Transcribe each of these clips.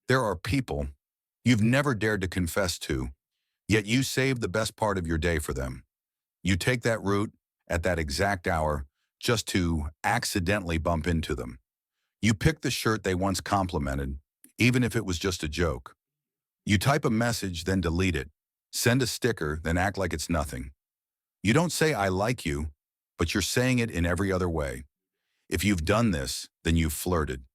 There are people you've never dared to confess to, yet you save the best part of your day for them. You take that route at that exact hour just to accidentally bump into them. You pick the shirt they once complimented, even if it was just a joke. You type a message, then delete it. Send a sticker, then act like it's nothing. You don't say, "I like you," but you're saying it in every other way. If you've done this, then you've flirted.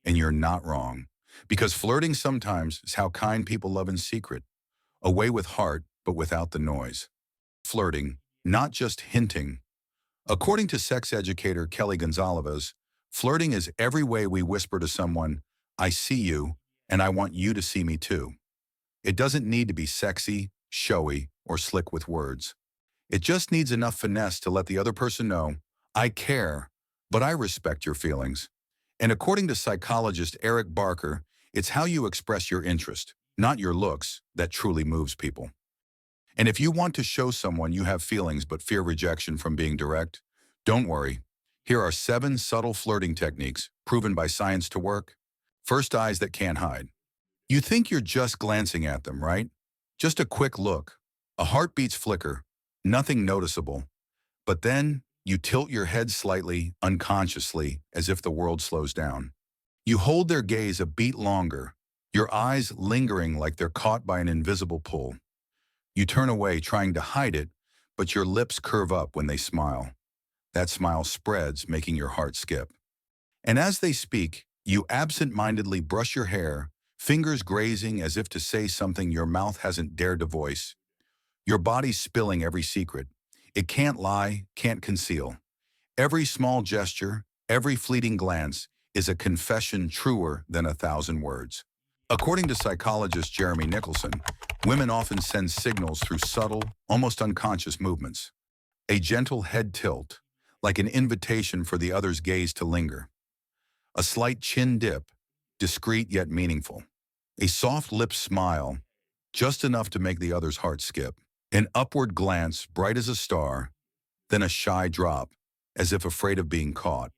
And you're not wrong. Because flirting sometimes is how kind people love in secret. A way with heart, but without the noise. Flirting, not just hinting. According to sex educator Kelly Gonzalez, flirting is every way we whisper to someone, "I see you, and I want you to see me too." It doesn't need to be sexy, showy, or slick with words. It just needs enough finesse to let the other person know, "I care, but I respect your feelings." And according to psychologist Eric Barker, it's how you express your interest, not your looks, that truly moves people. And if you want to show someone you have feelings but fear rejection from being direct, don't worry. Here are 7 subtle flirting techniques proven by science to work. First, eyes that can't hide. You think you're just glancing at them, right? Just a quick look. A heartbeat's flicker, nothing noticeable. But then you tilt your head slightly, unconsciously, as if the world slows down. You hold their gaze a beat longer, your eyes lingering like they're caught by an invisible pull. You turn away, trying to hide it, but your lips curve up when they smile. That smile spreads, making your heart skip. And as they speak, you absent-mindedly brush your hair, fingers grazing as if to say something your mouth hasn't dared to voice. Your body's spilling every secret. It can't lie, can't conceal. Every small gesture, every fleeting glance is a confession truer than 1,000 words. According to psychologist Jeremy Nicholson, women often send signals through subtle, almost unconscious movements. A gentle head tilt, like an invitation for the other's gaze to linger. A slight chin dip, discreet yet meaningful. A soft lip smile, just enough to make the other's heart skip. An upward glance, bright as a star, then a shy drop, as if afraid of being caught.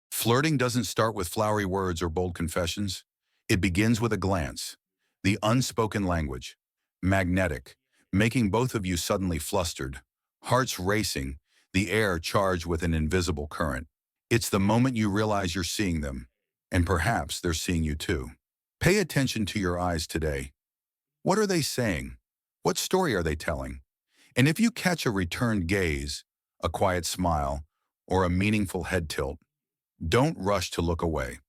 Flirting doesn't start with flowery words or bold confessions. It begins with a glance, the unspoken language, magnetic, making both of you suddenly flustered, hearts racing, the air charged with an invisible current. It's the moment you realize you're seeing them, and perhaps they're seeing you too. Pay attention to your eyes today. What are they saying? What story are they telling? And if you catch a returned gaze, a quiet smile, or a meaningful head tilt, don't rush to look away.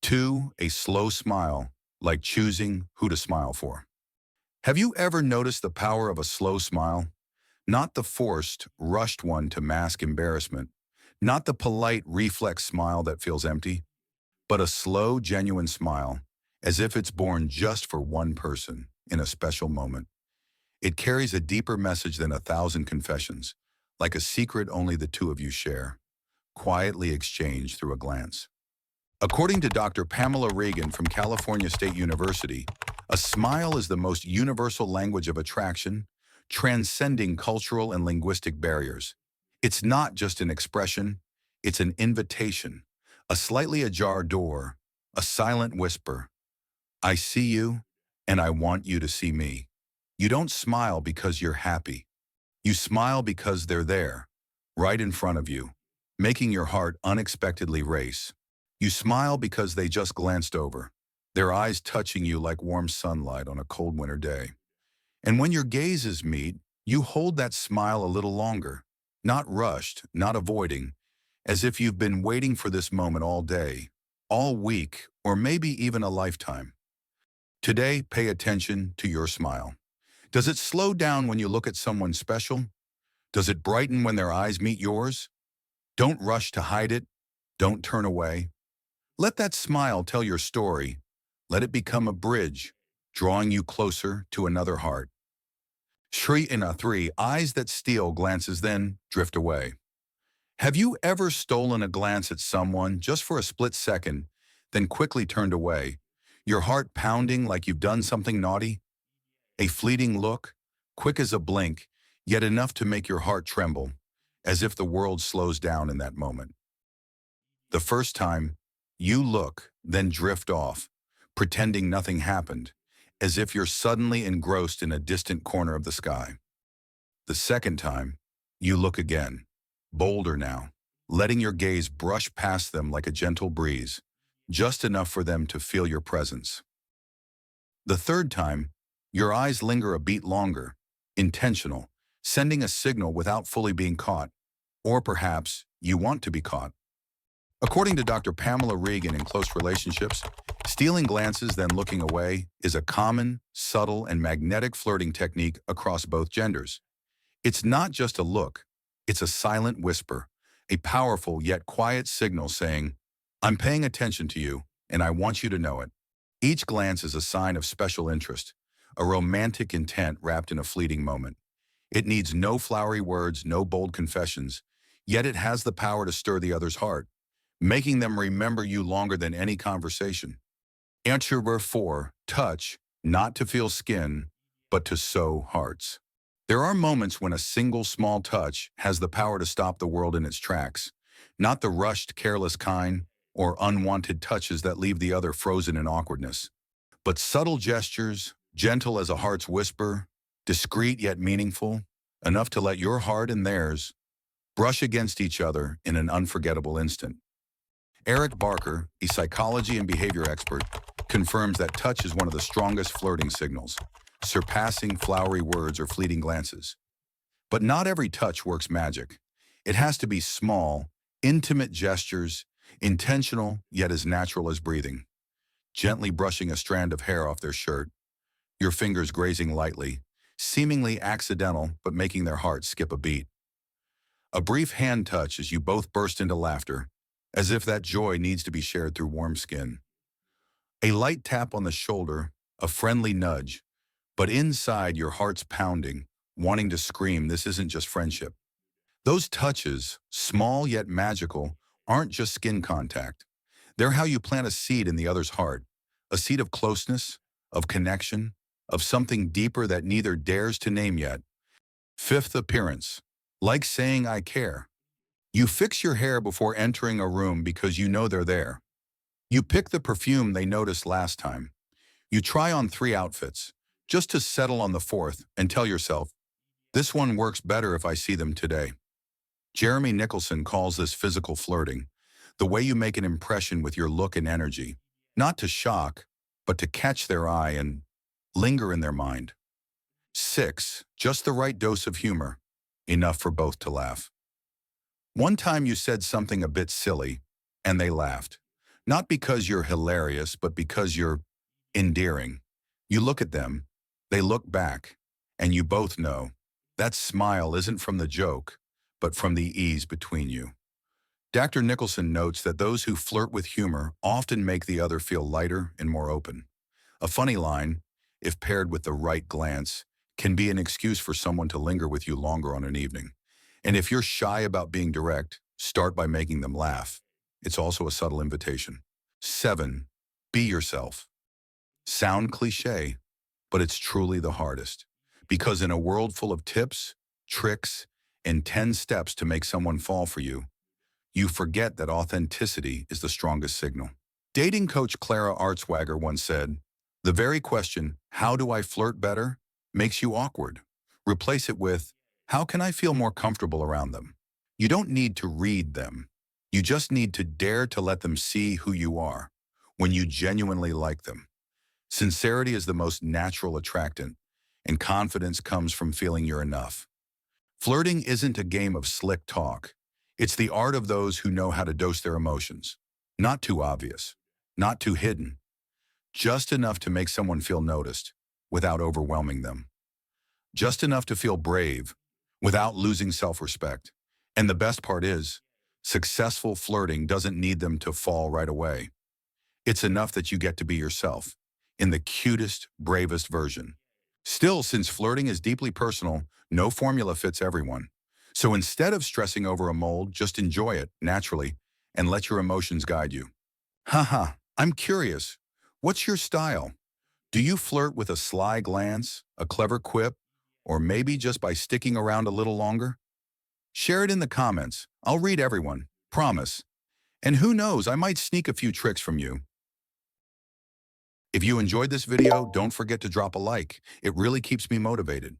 2, a slow smile, like choosing who to smile for. Have you ever noticed the power of a slow smile? Not the forced, rushed one to mask embarrassment, not the polite reflex smile that feels empty, but a slow, genuine smile, as if it's born just for one person in a special moment. It carries a deeper message than 1,000 confessions, like a secret only the two of you share, quietly exchanged through a glance. According to Dr. Pamela Regan from California State University, a smile is the most universal language of attraction, transcending cultural and linguistic barriers. It's not just an expression, it's an invitation, a slightly ajar door, a silent whisper. "I see you, and I want you to see me." You don't smile because you're happy. You smile because they're there, right in front of you, making your heart unexpectedly race. You smile because they just glanced over, their eyes touching you like warm sunlight on a cold winter day. And when your gazes meet, you hold that smile a little longer, not rushed, not avoiding, as if you've been waiting for this moment all day, all week, or maybe even a lifetime. Today, pay attention to your smile. Does it slow down when you look at someone special? Does it brighten when their eyes meet yours? Don't rush to hide it. Don't turn away. Let that smile tell your story. Let it become a bridge, drawing you closer to another heart. Shri in a 3, eyes that steal glances then drift away. Have you ever stolen a glance at someone just for a split second, then quickly turned away, your heart pounding like you've done something naughty? A fleeting look, quick as a blink, yet enough to make your heart tremble, as if the world slows down in that moment. The first time, you look, then drift off, pretending nothing happened, as if you're suddenly engrossed in a distant corner of the sky. The second time, you look again, bolder now, letting your gaze brush past them like a gentle breeze, just enough for them to feel your presence. The third time, your eyes linger a beat longer, intentional, sending a signal without fully being caught. Or perhaps you want to be caught. According to Dr. Pamela Regan in Close Relationships, stealing glances then looking away is a common, subtle, and magnetic flirting technique across both genders. It's not just a look, it's a silent whisper, a powerful yet quiet signal saying, "I'm paying attention to you, and I want you to know it." Each glance is a sign of special interest, a romantic intent wrapped in a fleeting moment. It needs no flowery words, no bold confessions, yet it has the power to stir the other's heart, making them remember you longer than any conversation. Answer number 4, touch, not to feel skin, but to sow hearts. There are moments when a single small touch has the power to stop the world in its tracks, not the rushed, careless kind or unwanted touches that leave the other frozen in awkwardness, but subtle gestures, gentle as a heart's whisper, discreet yet meaningful, enough to let your heart and theirs brush against each other in an unforgettable instant. Eric Barker, a psychology and behavior expert, confirms that touch is one of the strongest flirting signals, surpassing flowery words or fleeting glances. But not every touch works magic. It has to be small, intimate gestures, intentional yet as natural as breathing. Gently brushing a strand of hair off their shirt, your fingers grazing lightly, seemingly accidental but making their hearts skip a beat. A brief hand touch as you both burst into laughter, as if that joy needs to be shared through warm skin. A light tap on the shoulder, a friendly nudge, but inside your heart's pounding, wanting to scream, this isn't just friendship. Those touches, small yet magical, aren't just skin contact. They're how you plant a seed in the other's heart, a seed of closeness, of connection, of something deeper that neither dares to name yet. Fifth appearance, like saying I care. You fix your hair before entering a room because you know they're there. You pick the perfume they noticed last time. You try on 3 outfits, just to settle on the 4th and tell yourself, this one works better if I see them today. Jeremy Nicholson calls this physical flirting, the way you make an impression with your look and energy, not to shock, but to catch their eye and linger in their mind. 6, just the right dose of humor, enough for both to laugh. One time you said something a bit silly, and they laughed. Not because you're hilarious, but because you're endearing. You look at them, they look back, and you both know that smile isn't from the joke, but from the ease between you. Dr. Nicholson notes that those who flirt with humor often make the other feel lighter and more open. A funny line, if paired with the right glance, can be an excuse for someone to linger with you longer on an evening. And if you're shy about being direct, start by making them laugh. It's also a subtle invitation. 7, be yourself. Sound cliche, but it's truly the hardest. Because in a world full of tips, tricks, and 10 steps to make someone fall for you, you forget that authenticity is the strongest signal. Dating coach Clara Artswager once said, "The very question, how do I flirt better, makes you awkward. Replace it with, how can I feel more comfortable around them?" You don't need to read them. You just need to dare to let them see who you are when you genuinely like them. Sincerity is the most natural attractant, and confidence comes from feeling you're enough. Flirting isn't a game of slick talk. It's the art of those who know how to dose their emotions. Not too obvious, not too hidden, just enough to make someone feel noticed without overwhelming them. Just enough to feel brave without losing self-respect. And the best part is, successful flirting doesn't need them to fall right away. It's enough that you get to be yourself in the cutest, bravest version. Still, since flirting is deeply personal, no formula fits everyone. So instead of stressing over a mold, just enjoy it naturally and let your emotions guide you. Haha, I'm curious. What's your style? Do you flirt with a sly glance, a clever quip, or maybe just by sticking around a little longer? Share it in the comments. I'll read everyone, promise. And who knows, I might sneak a few tricks from you. If you enjoyed this video, don't forget to drop a like. It really keeps me motivated.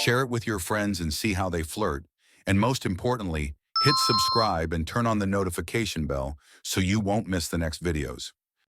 Share it with your friends and see how they flirt. And most importantly, hit subscribe and turn on the notification bell so you won't miss the next videos.